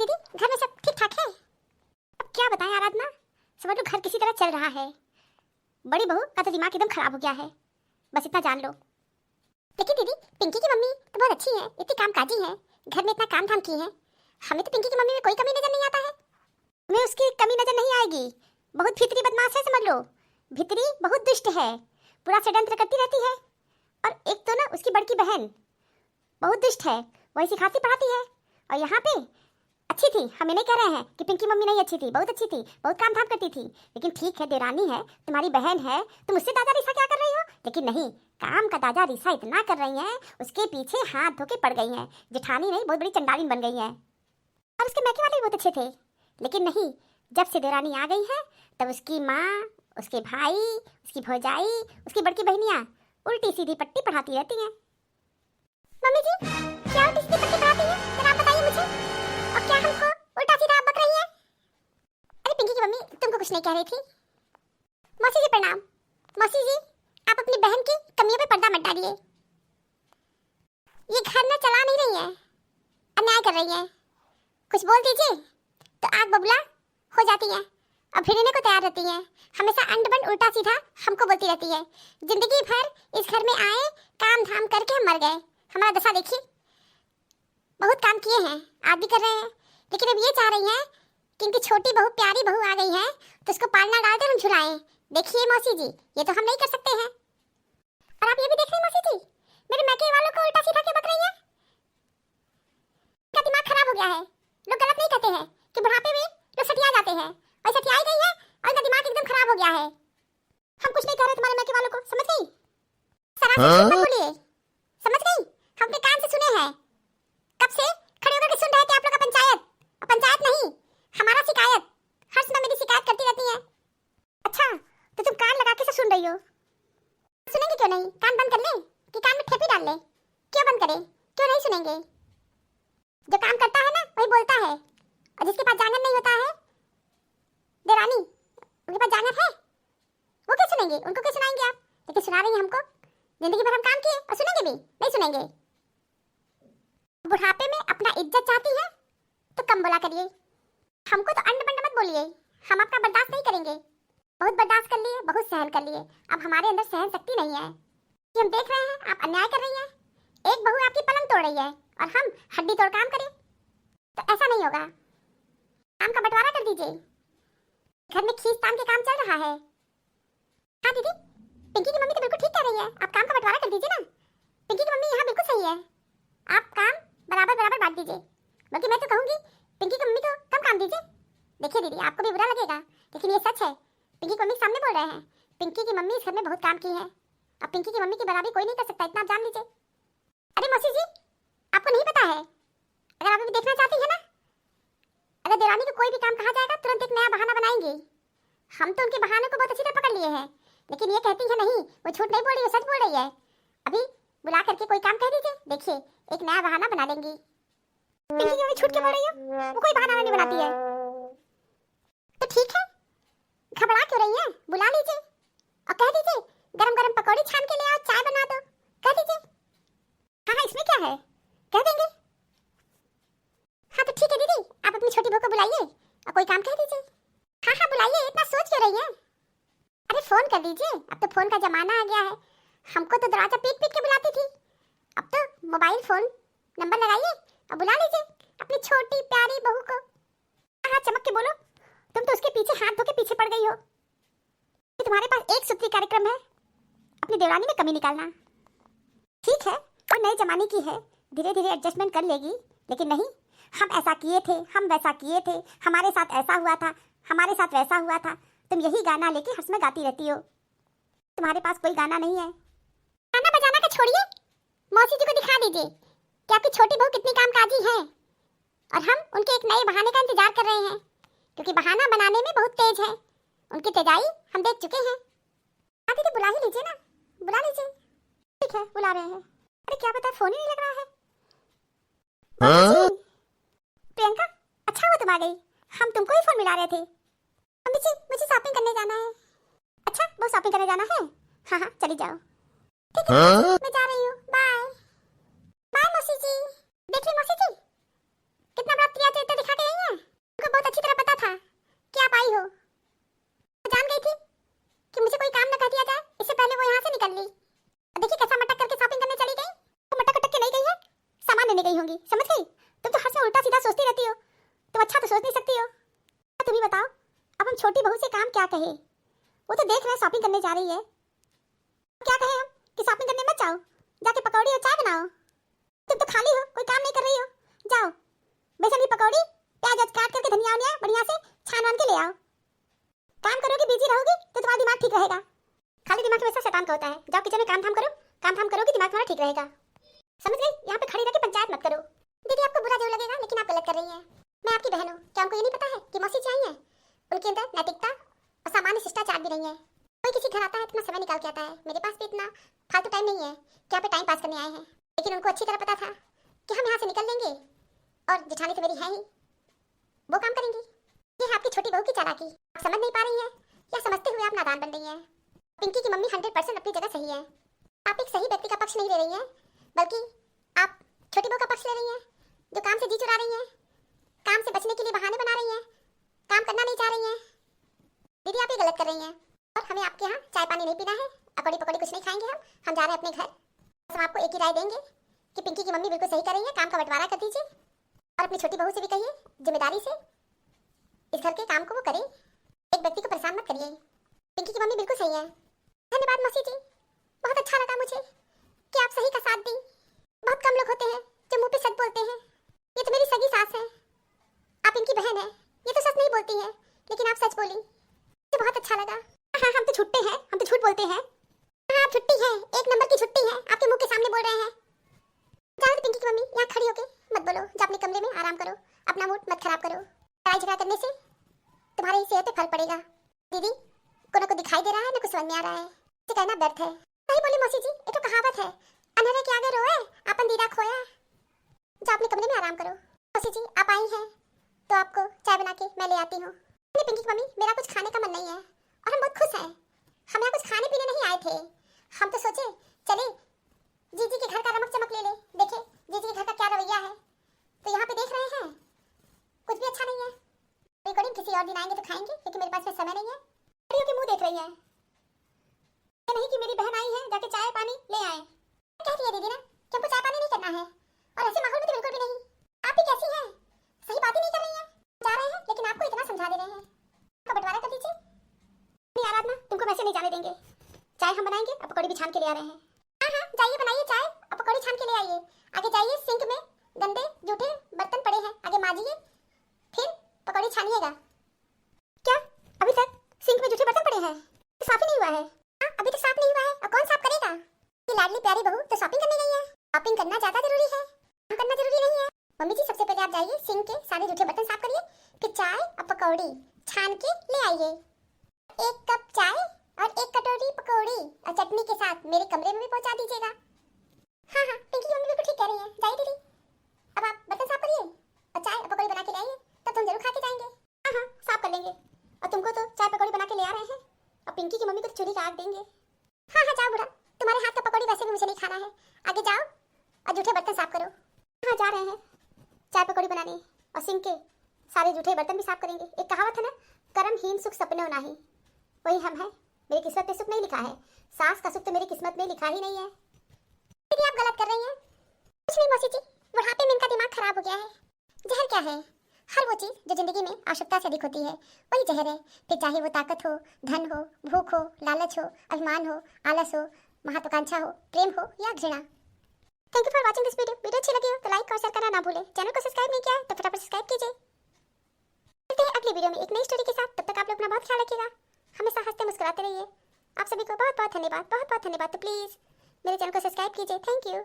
दीदी, घर में सब ठीक ठाक है? अब क्या बताएं आराधना, समझ लो घर किसी तरह चल रहा है। बड़ी बहू का तो दिमाग एकदम खराब हो गया है, बस इतना जान लो। लेकिन दीदी, पिंकी की मम्मी तो बहुत अच्छी है, इतनी कामकाजी है, घर में इतना काम धाम की है। हमें तो पिंकी की मम्मी में कोई कमी नजर नहीं आता है। हमें उसकी कमी नजर नहीं आएगी। बहुत भीतरी बदमाश है, समझ लो। भीतरी बहुत दुष्ट है, पूरा षड्यंत्र करती रहती है। और एक तो ना उसकी बड़की बहन बहुत दुष्ट है, वही सिखाती पढ़ाती है। और यहाँ पे अच्छी थी, हमें नहीं कह रहे हैं कि पिंकी मम्मी नहीं अच्छी थी, बहुत अच्छी थी, बहुत काम धाम करती थी। लेकिन ठीक है, देरानी है, तुम्हारी बहन है, तुम उससे दादा रिसा क्या कर रही हो? लेकिन नहीं, काम का दादा रिसा इतना कर रही हैं, उसके पीछे हाथ धो के पड़ गई हैं। जेठानी नहीं, बहुत बड़ी चंडालीन बन गई हैं। और उसके मैके वाले भी बहुत अच्छे थे। लेकिन नहीं, जब से देरानी आ गई है तब उसकी माँ, उसके भाई, उसकी भौजाई, उसकी बड़की बहनियाँ उल्टी सीधी पट्टी पढ़ाती रहती हैं। मम्मी जी, क्या उल्टी सीधी पट्टी पढ़ाती हैं? जरा आप बताइए मुझे। और क्या हमको उल्टा सीधा बक रही है? अरे पिंकी की मम्मी, तुमको कुछ नहीं कह रही थी। मौसी जी प्रणाम। मौसी जी, आप अपनी बहन की कमियों पे पर्दा मत डालिए। ये घर में चला नहीं रही है, अन्याय कर रही है। कुछ बोल दीजिए तो आग बबूला हो जाती है और भिड़ने को तैयार रहती है। हमेशा अंडबंड उल्टा सीधा हमको बोलती रहती है। जिंदगी भर इस घर में आए, काम धाम करके हम मर गए। हमारा दशा देखिए, बहुत काम किए हैं, आज भी कर रहे हैं। लेकिन अब ये चाह रही हैं कि इनकी छोटी बहू, प्यारी बहू आ गई है तो उसको पालना डालकर हम झुलाएं। देखिए मौसी जी, ये तो हम नहीं कर सकते हैं। और आप ये भी देख रही मौसी जी, मेरे मैके वालों को उल्टा सीधा क्यों बक रही है? क्या दिमाग खराब हो गया है? लोग गलत नहीं कहते हैं कि बुढ़ापे में लोग सठिया जाते हैं, और सठियाई गई है और इनका दिमाग एकदम खराब हो गया है। हम कुछ नहीं कह रहे तुम्हारे मैके वालों को, समझ गई? सरासर मत बोलिए, समझ गई? हम अपने कान से सुने हैं, कब से खड़े होकर के सुन रहे थे आप लोग का पंचायत। और पंचायत नहीं, हमारा शिकायत। हर समय मेरी शिकायत करती रहती है। अच्छा, तो तुम कान लगा के से सुन रही हो, सुनेंगे क्यों नहीं? कान बंद कर ले कि कान में ठेपी डाल ले? क्यों बंद करें, क्यों नहीं सुनेंगे? जो काम करता है ना वही बोलता है, और जिसके पास जांगन नहीं होता है, देरानी, उनके पास जांगन है, वो क्या सुनेंगे? उनको क्या सुनाएंगे आप? लेकिन सुना रही हैं हमको। जिंदगी भर हम काम किए और सुनेंगे भी नहीं? सुनेंगे। बुढ़ापे में अपना इज्जत चाहती है तो कम बोला करिए। हमको तो अंड बंड मत बोलिए, हम आपका बर्दाश्त नहीं करेंगे। बहुत बर्दाश्त कर लिए, बहुत सहन कर लिए, अब हमारे अंदर सहन शक्ति नहीं है। कि हम देख रहे हैं आप अन्याय कर रही हैं, एक बहू आपकी पलंग तोड़ रही है और हम हड्डी तोड़ काम करें, तो ऐसा नहीं होगा। काम का बंटवारा कर दीजिए, घर में खींचतान के काम चल रहा है। हाँ दीदी, पिंकी की मम्मी तो बिल्कुल ठीक कह रही है, आप काम का बंटवारा कर दीजिए ना। पिंकी की मम्मी यहाँ बिल्कुल सही है, आप काम बराबर बराबर बांट दीजिए। बल्कि मैं तो कहूँगी पिंकी की मम्मी को कम काम दीजिए। देखिए दीदी, आपको भी बुरा लगेगा, लेकिन ये सच है। पिंकी की मम्मी सामने बोल रहे हैं, पिंकी की मम्मी इस घर में बहुत काम की है, अब पिंकी की मम्मी की बराबरी कोई नहीं कर सकता, इतना आप जान लीजिए। अरे मौसी जी, आपको नहीं पता है, अगर आप भी देखना चाहती है ना, अगर देरानी को कोई भी काम कहा जाएगा तुरंत एक नया बहाना बनाएंगी। हम तो उनके बहाने को बहुत अच्छी तरह पकड़ लिए हैं, लेकिन ये कहती है नहीं, वो झूठ नहीं बोल रही है, सच बोल रही है। अभी बुला करके कोई काम कह दीजिए, देखिए एक नया बहाना बना देंगी। पिंकी की मम्मी झूठ क्यों बोल रही है? वो कोई बहाना नहीं बनाती है। तो ठीक है, घबरा क्यों रही है? बुला लीजिए और कह दीजिए गरम गरम पकौड़ी छान के ले आओ, चाय बना दो, कह दीजिए। हाँ हाँ, इसमें क्या है, कह देंगे। हाँ तो ठीक है दीदी, आप अपनी छोटी बहू को बुलाइए और कोई काम कह दीजिए। हाँ हाँ बुलाइए, इतना सोच क्यों रही है? अरे फोन कर दीजिए, अब तो फोन का जमाना आ गया है। हमको तो दरवाजा पीट पीट के बुलाती थी, अब तो मोबाइल फोन नंबर लगाइए और बुला लीजिए अपनी छोटी प्यारी बहू को। हाँ चमक के बोलो, तुम तो उसके पीछे हाथ धो के पीछे पड़ गई हो। तुम्हारे पास एक सूत्री कार्यक्रम है, अपनी देवरानी में कमी निकालना। ठीक है, वो नए जमाने की है, धीरे धीरे एडजस्टमेंट कर लेगी। लेकिन नहीं, हम ऐसा किए थे, हम वैसा किए थे, हमारे साथ ऐसा हुआ था, हमारे साथ वैसा हुआ था। तुम यही गाना लेके हर समय गाती रहती हो, तुम्हारे पास कोई गाना नहीं है। गाना बजाना का छोड़िए, मौसी जी को दिखा दीजिए कि आपकी छोटी बहू कितनी कामकाजी है, और हम उनके एक नए बहाने का इंतजार कर रहे हैं, क्योंकि बहाना बनाने में बहुत तेज है। उनकी तेजाई हम देख चुके हैं। आप दीदी बुला ही लीजिए ना, बुला लीजिए। ठीक है, बुला रहे हैं। अरे क्या पता फोन ही नहीं लग रहा है। प्रियंका, अच्छा हुआ तुम आ गई, हम तुमको ही फोन मिला रहे थे। मम्मी जी, मुझे शॉपिंग करने जाना है। अच्छा, वो शॉपिंग करने जाना है? हाँ हाँ चली जाओ। ठीक है मैं जा रही हूँ, बाय बाय मौसी जी। देखिए मौसी जी, कितना बड़ा प्रिया चरित्र दिखा के आई सोचती रहती हो, तुम अच्छा तो सोच नहीं सकती हो। तुम ही बताओ, अब हम छोटी बहू से काम क्या कहे? वो तो देख रहे हैं शॉपिंग करने जा रही है, क्या कहें हम कि शॉपिंग करने मत जाओ, जाके पकौड़ी और चाय बनाओ। तुम तो खाली हो, कोई काम नहीं कर रही हो। जाओ बेसन की पकौड़ी प्याज काट करके धनिया वनिया बढ़िया से छान वान के ले आओ। काम करोगी बिजी रहोगी तो तुम्हारा दिमाग ठीक रहेगा। खाली दिमाग हमेशा शैतान का होता है। जाओ किचन में काम धाम करो, काम धाम करोगी दिमाग तुम्हारा ठीक रहेगा। समझ गई? यहाँ पे खड़ी रह के पंचायत मत करो। दीदी आपको बुरा जरूर लगेगा लेकिन आप गलत कर रही हैं। मैं आपकी बहन हूँ, क्या आपको ये नहीं पता है कि मौसी चाहिए उनके अंदर नैतिकता और सामान्य शिष्टाचार भी नहीं है। कोई किसी घर आता है इतना समय निकाल के आता है। मेरे पास भी इतना फालतू टाइम नहीं है कि यहाँ पे टाइम पास करने आए हैं, लेकिन उनको अच्छी तरह पता था कि हम यहाँ से निकल लेंगे और जेठानी तो मेरी है ही, वो काम करेंगी। ये है आपकी छोटी बहू की चालाकी। आप समझ नहीं पा रही हैं या समझते हुए आप नादान बन रही हैं। पिंकी की मम्मी 100% अपनी जगह सही है। आप एक सही व्यक्ति का पक्ष नहीं ले रही हैं, बल्कि आप छोटी बहू का पक्ष ले रही हैं जो काम से जी चुरा रही हैं, काम से बचने के लिए बहाने बना रही हैं, काम करना नहीं चाह रही हैं। दीदी आप ये गलत कर रही हैं और हमें आपके यहाँ चाय पानी नहीं पीना है, अकौड़ी पकौड़ी कुछ नहीं खाएंगे। हम जा रहे हैं अपने घर। बस हम आपको एक ही राय देंगे कि पिंकी की मम्मी बिल्कुल सही कर रही है, काम का बंटवारा कर दीजिए और अपनी छोटी बहू से भी कहिए जिम्मेदारी से इस घर के काम को वो करे, एक व्यक्ति को परेशान मत करिए। पिंकी की मम्मी बिल्कुल सही है। धन्यवाद मौसी जी, बहुत अच्छा लगा मुझे कि आप सही का साथ दी। बहुत कम लोग होते हैं जो मुंह पे सच बोलते हैं। ये तो मेरी सगी सास है, आप इनकी बहन है, ये तो सच नहीं बोलती है लेकिन आप सच बोली, मुझे बहुत अच्छा लगा। हाँ हम तो छुट्टे हैं, हम तो झूठ बोलते हैं। हाँ आप छुट्टी हैं, एक नंबर की छुट्टी है, आपके मुंह के सामने बोल रहे हैं। जाओ पिंकी की मम्मी यहाँ खड़ी होके मत बोलो, जा अपने कमरे में आराम करो, अपना मूड मत खराब करो। लड़ाई झगड़ा करने से तुम्हारी सेहत पे फर्क पड़ेगा। दीदी को ना को दिखाई दे रहा है ना कुछ समझ में आ रहा है, इसे कहना व्यर्थ है। सही बोली मौसी जी, ये तो कहावत है, अंधेरे के आगे रोए अपन दीदा खोया। जाओ अपने कमरे में आराम करो। मौसी जी आप आई हैं तो आपको चाय बना के मैं ले आती हूँ। नहीं पिंकी की मम्मी मेरा कुछ खाने का मन नहीं है और हम बहुत खुश हैं। हम यहाँ कुछ खाने पीने नहीं आए थे, हम तो सोचे चले जीजी के घर का रमक चमक ले ले, देखे जीजी के घर का क्या रवैया है। तो यहाँ पे देख रहे हैं कुछ भी अच्छा नहीं है। रिकॉर्डिंग किसी और दिन आएंगे तो खाएंगे, लेकिन मेरे पास में समय नहीं है। लड़कियों के मुंह देख रही है, ये नहीं कि मेरी बहन आई है जाके चाय पानी ले आए। कह रही है दीदी ना कि हमको चाय पानी नहीं करना है, और ऐसे माहौल में तो बिल्कुल भी नहीं। आप भी कैसी हैं, सही बात ही नहीं कर रही हैं। जा रहे हैं लेकिन आपको इतना समझा दे रहे हैं, आपका बंटवारा कर दीजिए। नहीं आराधना तुमको वैसे नहीं जाने देंगे, चाय हम बनाएंगे और पकौड़ी भी छान के ले आ रहे हैं। हाँ हाँ जाइए बनाइए चाय और पकौड़ी छान के ले आइए। आगे जाइए सिंक में गंदे जूठे बर्तन पड़े हैं, आगे माजिए फिर पकौड़ी छानिएगा। क्या अभी तक सिंक में जूठे बर्तन पड़े हैं? तो साफ ही नहीं हुआ है। हाँ अभी तक साफ नहीं हुआ है और कौन साफ करेगा? ये लाडली प्यारी बहू तो शॉपिंग करने गई है। शॉपिंग करना ज्यादा जरूरी है, काम करना जरूरी नहीं है। मम्मी जी सबसे पहले आप जाइए सिंक के सारे जूठे बर्तन साफ करिए, फिर चाय और पकौड़ी छान के ले आइए। 1 कप चाय और 1 कटोरी पकौड़ी और चटनी के साथ मेरे कमरे में भी पहुंचा दीजिएगा। हाँ हाँ पिंकी की मम्मी बिल्कुल ठीक कह रही है, जाइए दीदी। अब आप बर्तन साफ करिए और चाय और पकौड़ी बना के ले आइए, तब तुम जरूर खा के जाएंगे। हाँ हाँ साफ कर लेंगे, और तुमको तो चाय पकौड़ी बना के ले आ रहे हैं और पिंकी की मम्मी को तो चूल्हे का आग देंगे। हाँ हाँ जाओ बुरा, तुम्हारे हाथ का पकौड़ी वैसे भी मुझे नहीं खाना है। आगे जाओ और जूठे बर्तन साफ करो। हाँ जा रहे हैं चाय पकौड़ी बनाने और सिंक के सारे जूठे बर्तन भी साफ करेंगे। एक कहावत है ना, कर्महीन सुख सपनों नाही, वही हम हैं। मेरी किस्मत में सुख नहीं लिखा है, सास का सुख तो मेरी किस्मत में लिखा ही नहीं है। दीदी आप गलत कर रही हैं। कुछ नहीं मौसी जी, बुढ़ापे में इनका दिमाग खराब हो गया है। जहर क्या है, हर वो चीज जो जिंदगी में आवश्यकता से अधिक होती है वही जहर है। फिर चाहे वो ताकत हो, धन हो, भूख हो, लालच हो, अभिमान हो, आलस हो, महत्वाकांक्षा हो, प्रेम हो या घृणा। Thank you for watching this video. Video अच्छी लगी हो तो लाइक और शेयर करना ना भूलें। चैनल को सब्सक्राइब नहीं किया है तो फटाफट सब्सक्राइब कीजिए। मिलते हैं अगली वीडियो में एक नई स्टोरी के साथ। तब तक आप लोग अपना बहुत ख्याल रखिएगा, हमेशा हंसते मुस्कुराते रहिए। आप सभी को बहुत बहुत धन्यवाद, बहुत बहुत धन्यवाद। तो प्लीज़ मेरे चैनल को सब्सक्राइब कीजिए। Thank you.